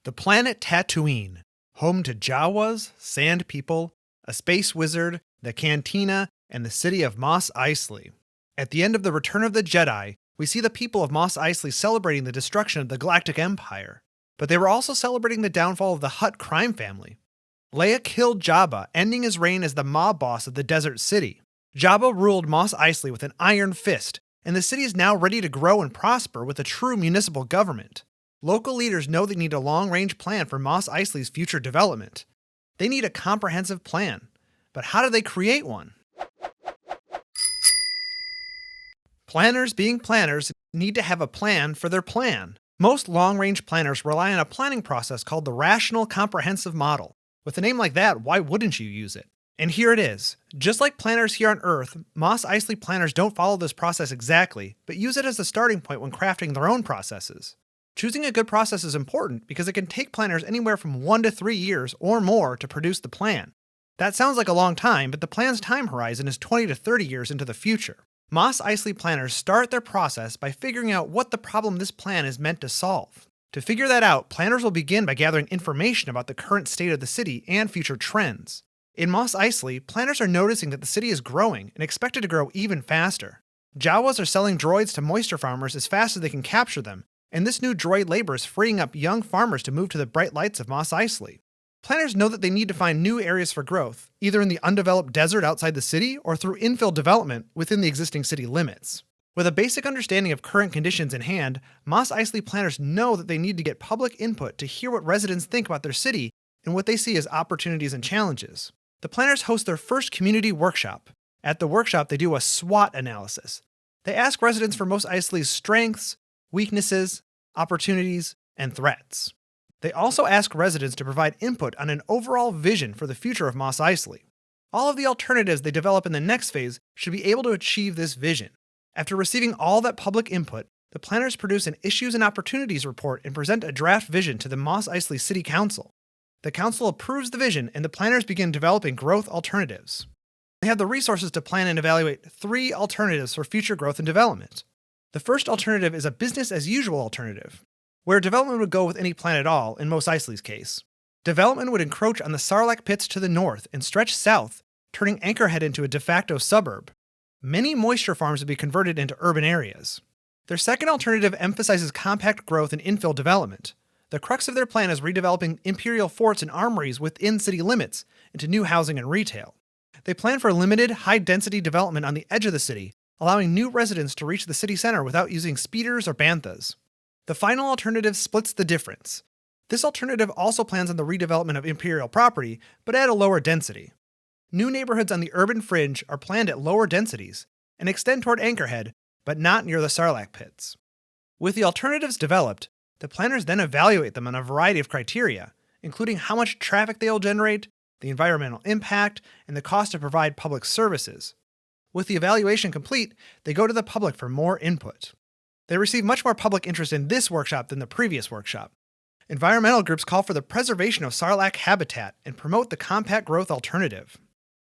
The planet Tatooine, home to Jawas, Sand People, a space wizard, the Cantina, and the city of Mos Eisley. At the end of The Return of the Jedi, we see the people of Mos Eisley celebrating the destruction of the Galactic Empire, but they were also celebrating the downfall of the Hutt crime family. Leia killed Jabba, ending his reign as the mob boss of the desert city. Jabba ruled Mos Eisley with an iron fist, and the city is now ready to grow and prosper with a true municipal government. Local leaders know they need a long-range plan for Mos Eisley's future development. They need a comprehensive plan. But how do they create one? Planners being planners need to have a plan for their plan. Most long-range planners rely on a planning process called the Rational Comprehensive Model. With a name like that, why wouldn't you use it? And here it is. Just like planners here on Earth, Mos Eisley planners don't follow this process exactly, but use it as a starting point when crafting their own processes. Choosing a good process is important because it can take planners anywhere from 1 to 3 years or more to produce the plan. That sounds like a long time, but the plan's time horizon is 20 to 30 years into the future. Mos Eisley planners start their process by figuring out what the problem this plan is meant to solve. To figure that out, planners will begin by gathering information about the current state of the city and future trends. In Mos Eisley, planners are noticing that the city is growing and expected to grow even faster. Jawas are selling droids to moisture farmers as fast as they can capture them, and this new droid labor is freeing up young farmers to move to the bright lights of Mos Eisley. Planners know that they need to find new areas for growth, either in the undeveloped desert outside the city or through infill development within the existing city limits. With a basic understanding of current conditions in hand, Mos Eisley planners know that they need to get public input to hear what residents think about their city and what they see as opportunities and challenges. The planners host their first community workshop. At the workshop, they do a SWOT analysis. They ask residents for Mos Eisley's strengths, weaknesses, opportunities, and threats. They also ask residents to provide input on an overall vision for the future of Mos Eisley. All of the alternatives they develop in the next phase should be able to achieve this vision. After receiving all that public input, the planners produce an Issues and Opportunities report and present a draft vision to the Mos Eisley City Council. The council approves the vision and the planners begin developing growth alternatives. They have the resources to plan and evaluate 3 alternatives for future growth and development. The first alternative is a business-as-usual alternative, where development would go with any plan at all in Mos Eisley's case. Development would encroach on the Sarlacc pits to the north and stretch south, turning Anchorhead into a de facto suburb. Many moisture farms would be converted into urban areas. Their second alternative emphasizes compact growth and infill development. The crux of their plan is redeveloping imperial forts and armories within city limits into new housing and retail. They plan for limited, high-density development on the edge of the city, allowing new residents to reach the city center without using speeders or banthas. The final alternative splits the difference. This alternative also plans on the redevelopment of imperial property, but at a lower density. New neighborhoods on the urban fringe are planned at lower densities and extend toward Anchorhead, but not near the Sarlacc pits. With the alternatives developed, the planners then evaluate them on a variety of criteria, including how much traffic they will generate, the environmental impact, and the cost to provide public services. With the evaluation complete, they go to the public for more input. They receive much more public interest in this workshop than the previous workshop. Environmental groups call for the preservation of Sarlacc habitat and promote the compact growth alternative.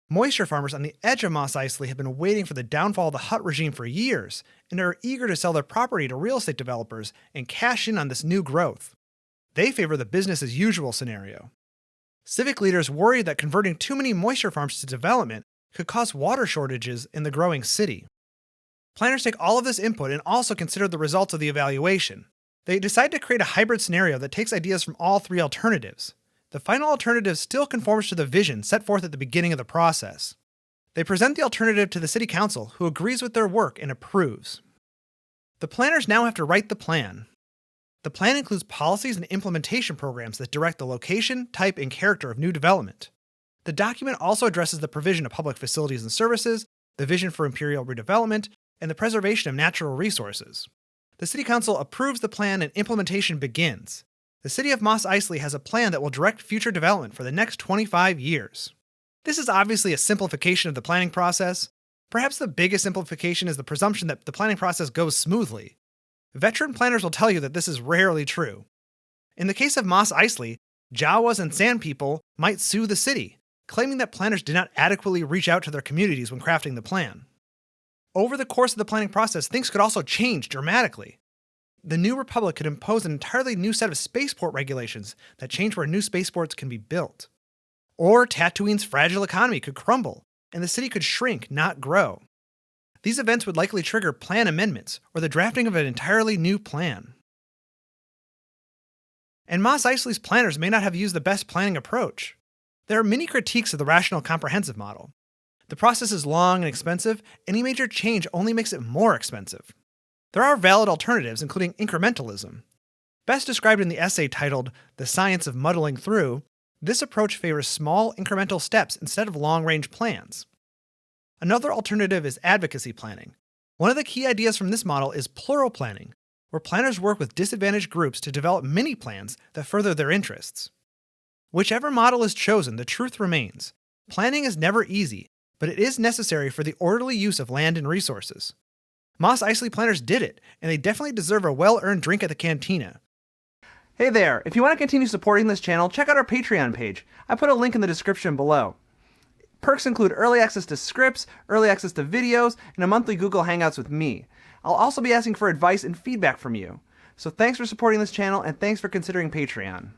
Moisture farmers on the edge of Mos Eisley have been waiting for the downfall of the Hutt regime for years and are eager to sell their property to real estate developers and cash in on this new growth. They favor the business-as-usual scenario. Civic leaders worry that converting too many moisture farms to development could cause water shortages in the growing city. Planners take all of this input and also consider the results of the evaluation. They decide to create a hybrid scenario that takes ideas from all 3 alternatives. The final alternative still conforms to the vision set forth at the beginning of the process. They present the alternative to the city council, who agrees with their work and approves. The planners now have to write the plan. The plan includes policies and implementation programs that direct the location, type, and character of new development. The document also addresses the provision of public facilities and services, the vision for imperial redevelopment, and the preservation of natural resources. The City Council approves the plan and implementation begins. The city of Mos Eisley has a plan that will direct future development for the next 25 years. This is obviously a simplification of the planning process. Perhaps the biggest simplification is the presumption that the planning process goes smoothly. Veteran planners will tell you that this is rarely true. In the case of Mos Eisley, Jawas and Sand People might sue the city, claiming that planners did not adequately reach out to their communities when crafting the plan. Over the course of the planning process, things could also change dramatically. the new republic could impose an entirely new set of spaceport regulations that change where new spaceports can be built. Or Tatooine's fragile economy could crumble, and the city could shrink, not grow. These events would likely trigger plan amendments or the drafting of an entirely new plan. And Mos Eisley's planners may not have used the best planning approach. There are many critiques of the rational comprehensive model. The process is long and expensive, any major change only makes it more expensive. There are valid alternatives, including incrementalism. Best described in the essay titled The Science of Muddling Through, this approach favors small, incremental steps instead of long-range plans. Another alternative is advocacy planning. One of the key ideas from this model is plural planning, where planners work with disadvantaged groups to develop mini plans that further their interests. Whichever model is chosen, the truth remains. Planning is never easy, but it is necessary for the orderly use of land and resources. Mos Eisley planners did it, and they definitely deserve a well-earned drink at the cantina. Hey there, if you want to continue supporting this channel, check out our Patreon page. I put a link in the description below. Perks include early access to scripts, early access to videos, and a monthly Google Hangouts with me. I'll also be asking for advice and feedback from you. So thanks for supporting this channel, and thanks for considering Patreon.